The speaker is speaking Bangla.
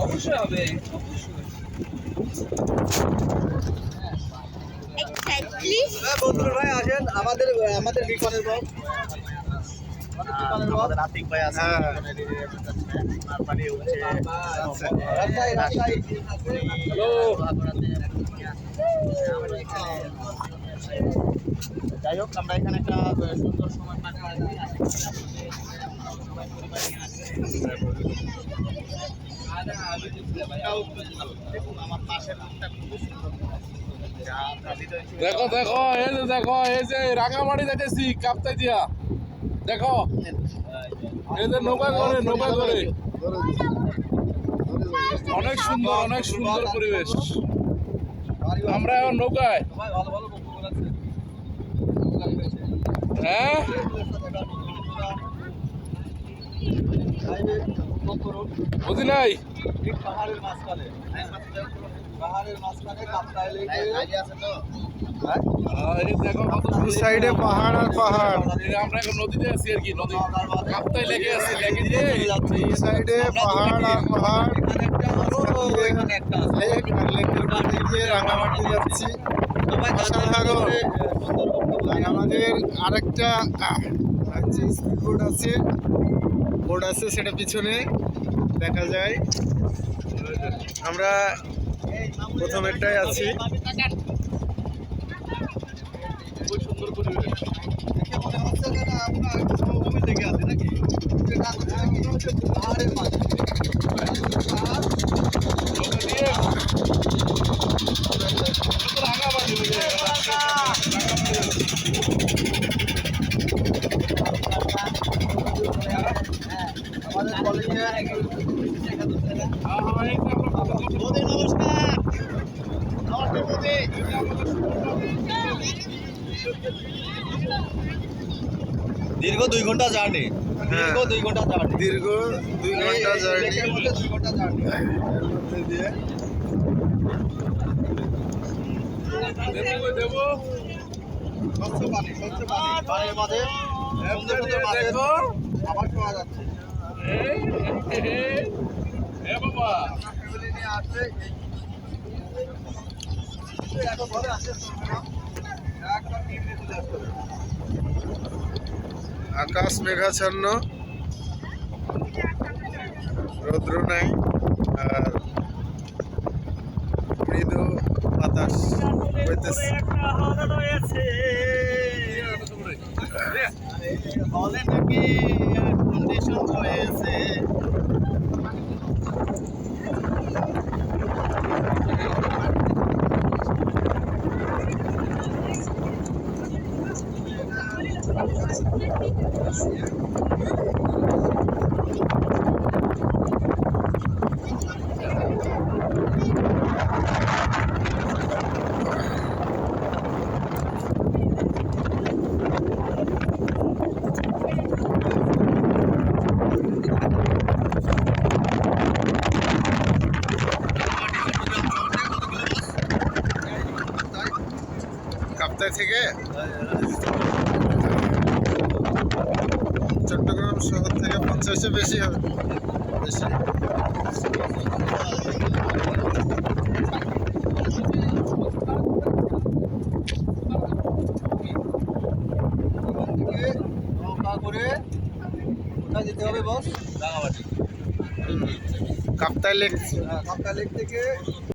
অবশ্যই হবে। ভাই আসেন আমাদের আমাদের বিকনের বল আতিক ভাই আছে। যাই হোক আমরা এখানে একটা সুন্দর সময় আমার পাশের রুমটা খুব সুন্দর। দেখো দেখো এই যে দেখো এই যে রাঙামাটি যাইতেছি কাপ্তাই দিয়া দেখো এই যে নৌকা করে অনেক সুন্দর পরিবেশ। আমরা এখন নৌকায় হ্যাঁ বুঝি নাই পাহাড়ের মাঝখানে কাপ্তাই লেকে আছে তো। দেখো কত সাইডে পাহাড় আর পাহাড়। আমরা এখন নদীতে আছি আর কি নদী কাপ্তাই লেকে আছি লেকে দিয়ে এই সাইডে পাহাড় আর পাহাড়, এখানে একটা লেক আর লেকের পাড়ে দিয়ে রাঙামাটি যাচ্ছি। অসাধারণ। আর আমাদের আরেকটা স্পিড বোট আছে সেটা পিছনে দেখা যায়। আমরা প্রথমেরটাই আছি। খুব সুন্দর পরিবেশ। দেখে মনে হচ্ছে যে না আমরা সমভূমি থেকে আছি নাকি? পাহাড়ের মাঝে আমাদের কলেজের মোদি নমস্কার। মোদি দীর্ঘ 2 ঘন্টা জার্নি। দীর্ঘ 2 ঘন্টা জার্নি। দীর্ঘ 2 ঘন্টা জার্নি। 2 ঘন্টা জার্নি দিয়ে দেবো স্বচ্ছ পানি পানির মাঝে সুন্দর সুন্দর মাছের আবার পাওয়া যাচ্ছে। বাবা ফ্যামিলি নিয়ে আসলে এখন ভাবে আসে একদম নিয়ে চলে আসতে হবে। আকাশ মেঘাচ্ছন্ন, রৌদ্র নাই আর মৃদু বাতাস বইতেছে। হলে নাকি কন্ডিশন হয়েছে। কাপ্তাই থেকে চট্টগ্রাম শহর থেকে 50-এ বেশি হবে। বেশি নৌকা করে কোথায় যেতে হবে বস? রাঙামাটি। কাপ্তাই লেক কাপ্তাই লেক থেকে